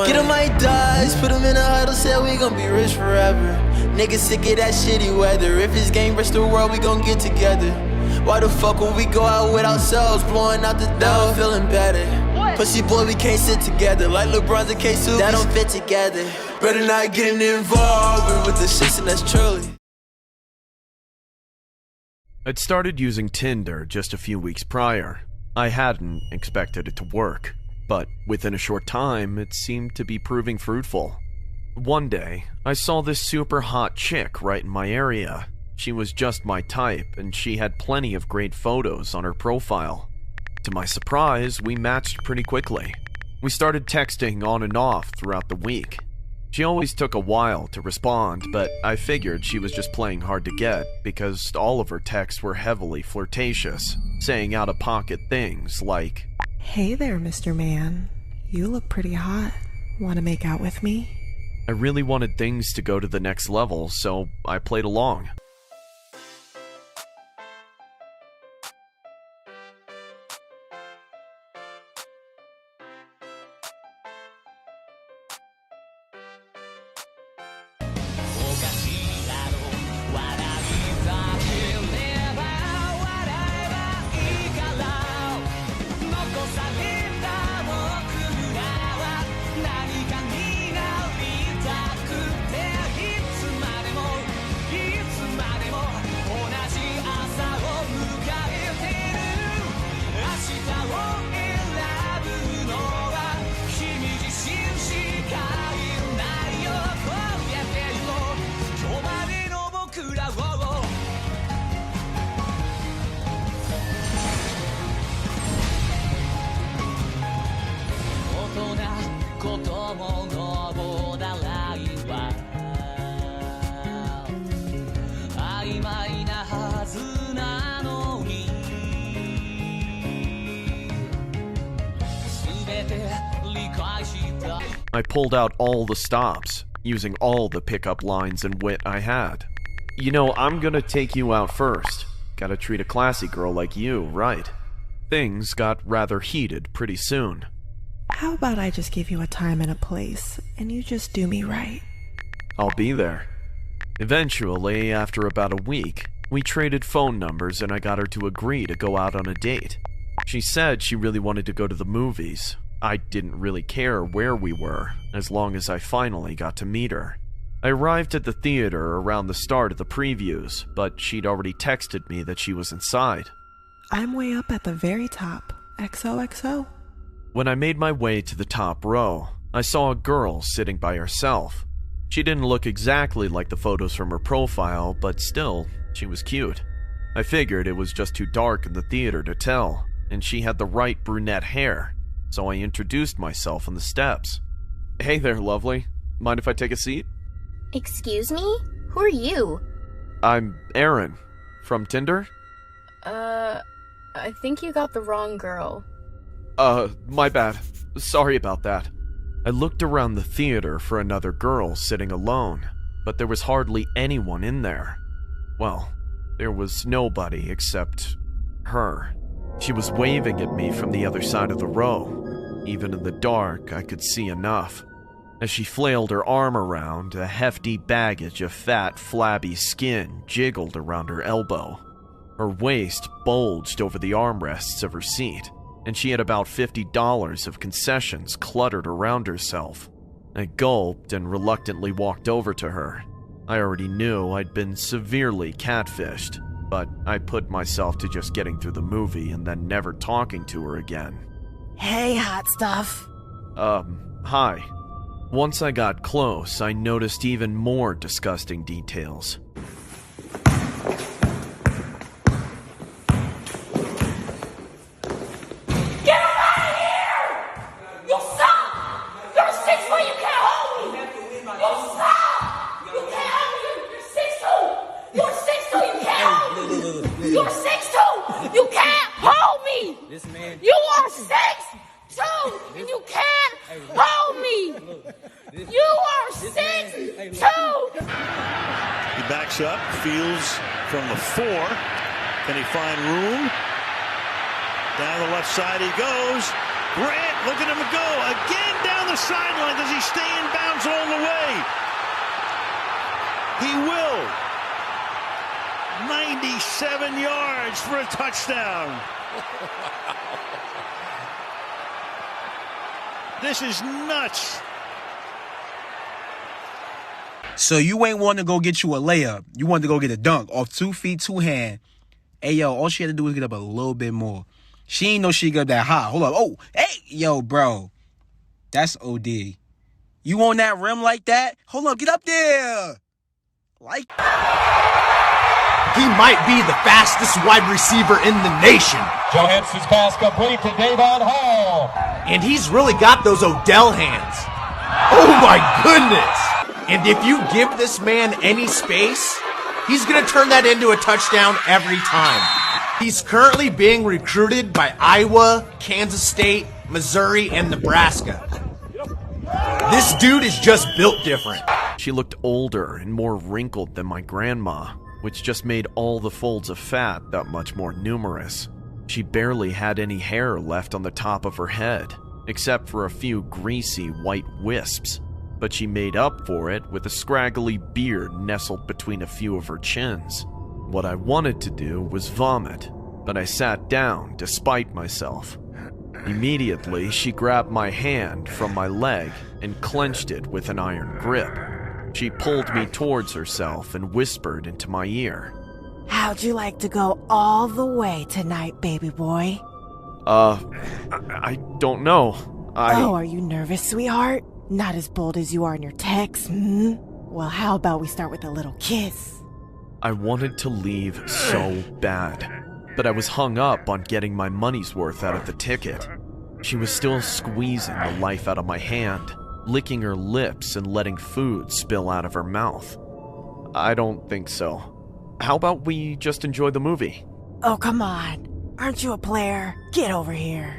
Get him my dies, put him in a huddle, said we gon' be rich forever. Niggas sick of that shitty weather. If it's game versus the world, we gon' get together. Why the fuck would we go out with ourselves, blowing out the door, feeling better? Pussy boy, we can't sit together like LeBron's and K2. That don't fit together. Better not getting involved with the shits, and that's truly. I'd started using Tinder just a few weeks prior. I hadn't expected it to work, but within a short time, it seemed to be proving fruitful. One day, I saw this super hot chick right in my area. She was just my type, and she had plenty of great photos on her profile. To my surprise, we matched pretty quickly. We started texting on and off throughout the week. She always took a while to respond, but I figured she was just playing hard to get because all of her texts were heavily flirtatious, saying out-of-pocket things like, "Hey there, Mr. Man. You look pretty hot. Want to make out with me?" I really wanted things to go to the next level, so I played along. I pulled out all the stops, using all the pickup lines and wit I had. You know, I'm gonna take you out first. Gotta treat a classy girl like you, right? Things got rather heated pretty soon. How about I just give you a time and a place, and you just do me right? I'll be there. Eventually, after about a week, we traded phone numbers and I got her to agree to go out on a date. She said she really wanted to go to the movies. I didn't really care where we were, as long as I finally got to meet her. I arrived at the theater around the start of the previews, but she'd already texted me that she was inside. I'm way up at the very top. XOXO. When I made my way to the top row, I saw a girl sitting by herself. She didn't look exactly like the photos from her profile, but still, she was cute. I figured it was just too dark in the theater to tell, and she had the right brunette hair, so I introduced myself on the steps. "Hey there, lovely. Mind if I take a seat?" Excuse me? Who are you? "I'm Aaron. From Tinder?" I think you got the wrong girl. My bad. Sorry about that." I looked around the theater for another girl sitting alone, but there was hardly anyone in there. Well, there was nobody except her. She was waving at me from the other side of the row. Even in the dark, I could see enough. As she flailed her arm around, a hefty baggage of fat, flabby skin jiggled around her elbow. Her waist bulged over the armrests of her seat, and she had about $50 of concessions cluttered around herself. I gulped and reluctantly walked over to her. I already knew I'd been severely catfished, but I put myself to just getting through the movie and then never talking to her again. Hey, hot stuff. Hi. Once I got close, I noticed even more disgusting details. Get him out of here! You suck! You're 6'4", you can't hold me! You suck! You can't hold me! You're 6'2"! You're 6'2", you can't hold me! You're 6'2", you can't hold me! You are 6'2", and you can't hold me! You are 6'2". He backs up, feels from the 4. Can he find room? Down the left side he goes. Grant, look at him go again. down the sideline. Does he stay in bounds all the way? He will. 97 yards for a touchdown. This is nuts. So you ain't want to go get you a layup. You wanted to go get a dunk off 2 feet, 2 hand. Hey, yo, all she had to do was get up a little bit more. She ain't know she got that high. Hold up. Oh, hey, yo, bro. That's OD. You on that rim like that? Hold up, get up there. Like. He might be the fastest wide receiver in the nation. Johansson's pass complete to Davon Hall. And he's really got those Odell hands. Oh my goodness. And if you give this man any space, he's going to turn that into a touchdown every time. He's currently being recruited by Iowa, Kansas State, Missouri, and Nebraska. This dude is just built different. She looked older and more wrinkled than my grandma, which just made all the folds of fat that much more numerous. She barely had any hair left on the top of her head, except for a few greasy white wisps, but she made up for it with a scraggly beard nestled between a few of her chins. What I wanted to do was vomit, but I sat down despite myself. Immediately, she grabbed my hand from my leg and clenched it with an iron grip. She pulled me towards herself and whispered into my ear. How'd you like to go all the way tonight, baby boy? I don't know. Oh, are you nervous, sweetheart? Not as bold as you are in your texts, hmm? Well, how about we start with a little kiss? I wanted to leave so bad, but I was hung up on getting my money's worth out of the ticket. She was still squeezing the life out of my hand, licking her lips and letting food spill out of her mouth. I don't think so. How about we just enjoy the movie? Oh, come on. Aren't you a player? Get over here.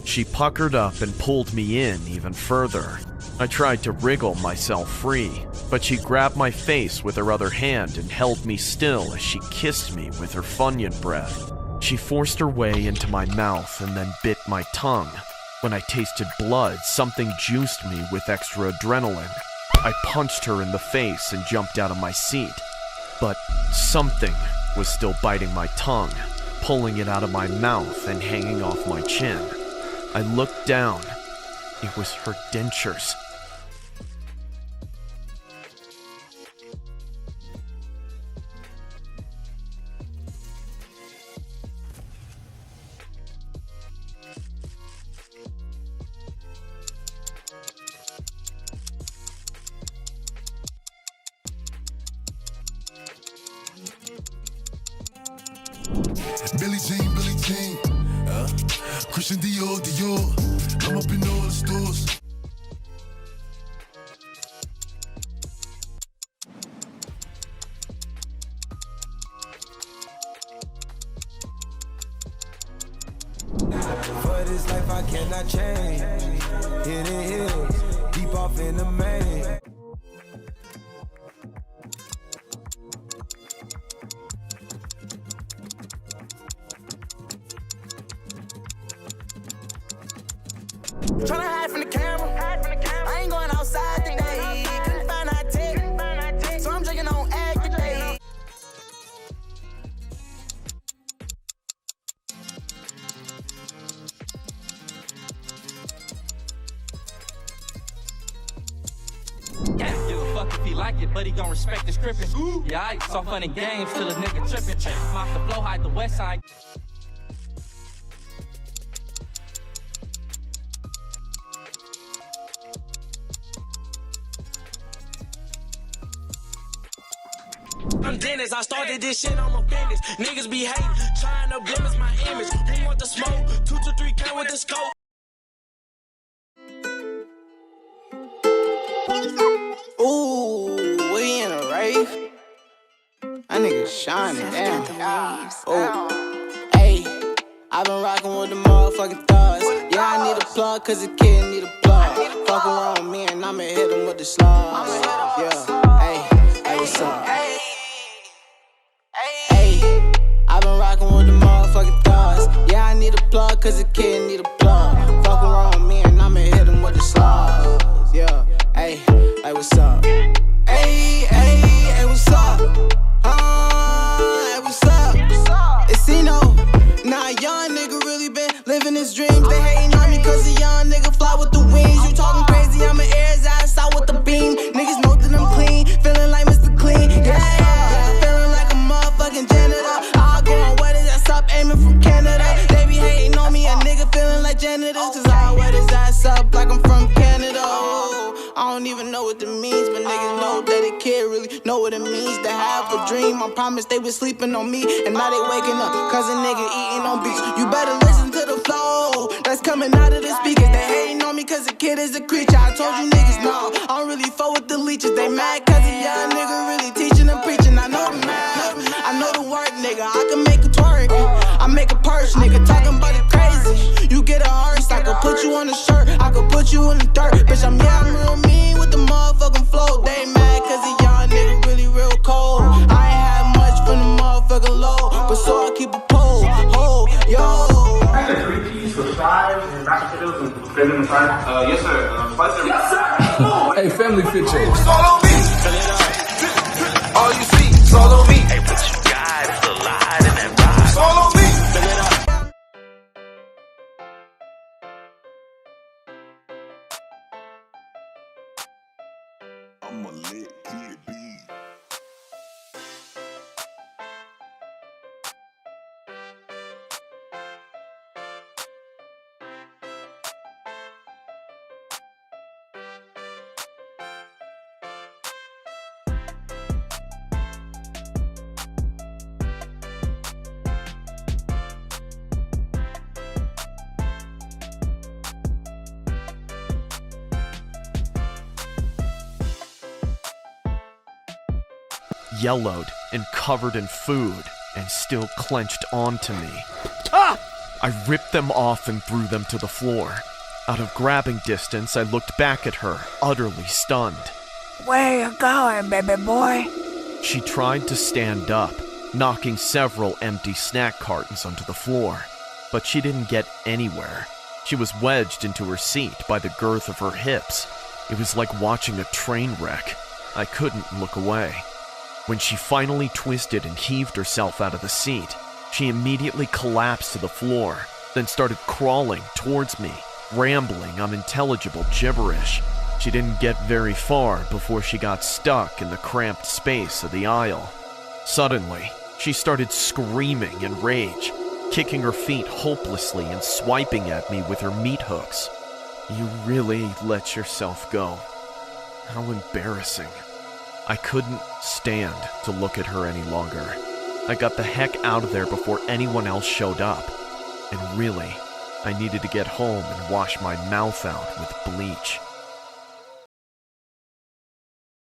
She puckered up and pulled me in even further. I tried to wriggle myself free, but she grabbed my face with her other hand and held me still as she kissed me with her Funyun breath. She forced her way into my mouth and then bit my tongue. When I tasted blood, something juiced me with extra adrenaline. I punched her in the face and jumped out of my seat. But something was still biting my tongue, pulling it out of my mouth and hanging off my chin. I looked down. It was her dentures. Billie Jean, Christian Dior, I'm up in all the stores. For this life I cannot change. Hidden hills, deep off in the main. Tryna hide from the camera. I ain't going outside today. Couldn't find hot tech, so I'm drinking on egg today. Can't give a fuck if he like it, but he gon' respect the scripting. Yeah, I saw fun and games till a nigga tripping. Off the flow, hide the west side. I'm Dennis, I started this shit on my business. Niggas be hating, trying to blemish my image. Who want the smoke? 2 to 3K with the scope. Ooh, we in a rave. That nigga shining down. Oh, hey, I been rocking with the motherfucking thugs. Yeah, I need a plug, cause the kid need a plug. Fuck around with me and I'ma hit him with the slugs. Yeah, hey, what's up? Hey, I been rocking with the motherfucking thugs. Yeah, I need a plug, cause the kid need a plug. Fuck around with me and I'ma hit him with the slugs. what's up? Hey, what's up? Hey, what's up? It's Eno. Nah, young nigga really been living his dreams. They hating on me cause a young nigga fly with the wings. You talking crazy, I'ma air his ass out with the beam. Niggas know that I'm clean, feeling like Mr. Clean. Yeah, feeling like a motherfucking janitor. I'll go on what is that up, aiming from Canada. They be hating on me, a nigga feeling like janitors. Cause I'll wet his ass up like I'm from Canada. I don't even know what it means, but niggas know that a kid really know what it means to have a dream. I promise they was sleeping on me, and now they waking up cause a nigga eating on beats. You better listen to the flow that's coming out of the speakers. They hating on me cause a kid is a creature. I told you niggas, no, I don't really fuck with the leeches. They mad cause a young nigga really teaching and preaching. I know the math, I know the work, nigga. I can make a twerk, I make a purse, nigga. Talking about it crazy, you get a hearse. I could put you on a shirt, I could put you in the dirt. Bitch, I'm real mean with the motherfucking flow. They mad cause a young nigga really real cold. I ain't had much from the motherfucking low, but so I keep a pole, yo. I had 3 keys for fries and mashed potatoes and gravy and fries. Yes, sir. Spice yes, sir. Hey, family fit check. It's all on me. All you see, it's all on me. Hey, what you got is a lot in that vibe. It's all on me. I'm a lit kid, B. Yellowed and covered in food and still clenched onto me. Ah! I ripped them off and threw them to the floor. Out of grabbing distance, I looked back at her, utterly stunned. Where you going, baby boy? She tried to stand up, knocking several empty snack cartons onto the floor, but she didn't get anywhere. She was wedged into her seat by the girth of her hips. It was like watching a train wreck. I couldn't look away. When she finally twisted and heaved herself out of the seat, she immediately collapsed to the floor, then started crawling towards me, rambling unintelligible gibberish. She didn't get very far before she got stuck in the cramped space of the aisle. Suddenly, she started screaming in rage, kicking her feet hopelessly and swiping at me with her meat hooks. You really let yourself go. How embarrassing. I couldn't stand to look at her any longer. I got the heck out of there before anyone else showed up. And really, I needed to get home and wash my mouth out with bleach.